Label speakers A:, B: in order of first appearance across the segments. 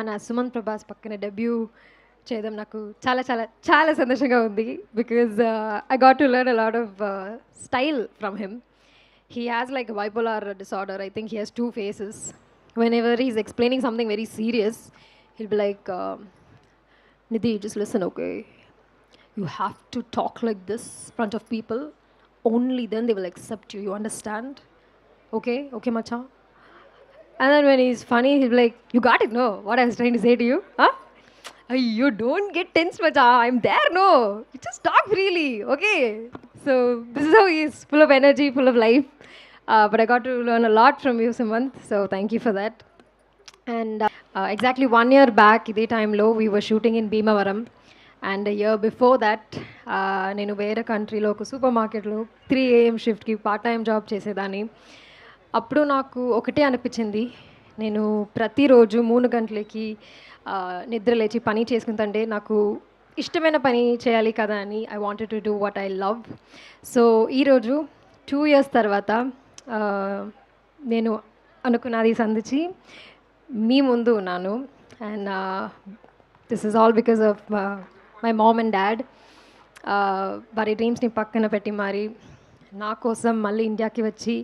A: మన సుమంత్ ప్రభాస్ పక్కన డెబ్యూ చేయడం నాకు చాలా చాలా చాలా సంతోషంగా ఉంది. Because I got to learn a lot of style from him. He has like a bipolar disorder. I think he has two faces. Whenever he's explaining something very serious, he'll be like, Nidhi, just listen, okay? You have to talk like this in front of people. Only then they will accept you. You understand? Okay? Okay, macha? And then when he's funny, he'll be like, you got it, no? What I was trying to say to you? Huh? You don't get tense, macha. I'm there, no? You just talk freely, okay? So this is how he is, full of energy, full of life. But I got to learn a lot from you, Sumant. So thank you for that. And exactly 1 year back, ఇదే టైంలో we were shooting in Bhimavaram. And year before that నేను వేరే కంట్రీలో ఒక super మార్కెట్లో 3 AM షిఫ్ట్కి part time job చేసేదాన్ని. అప్పుడు నాకు ఒకటే అనిపించింది, నేను ప్రతిరోజు 3 గంటలకి నిద్ర లేచి పని చేసుకుంటుంటే నాకు ఇష్టమైన పని చేయాలి కదా అని I wanted to do what I love. So ఈరోజు 2 years తర్వాత నేను అనుకున్నది సంధించి మీ ముందు ఉన్నాను. And this is all because of my mom and dad. వారి డ్రీమ్స్ని పక్కన పెట్టి మరి నా కోసం మళ్ళీ ఇండియాకి వచ్చి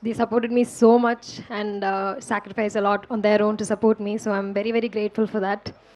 A: they supported me so much and sacrificed a lot on their own to support me. So I'm very, very grateful for that.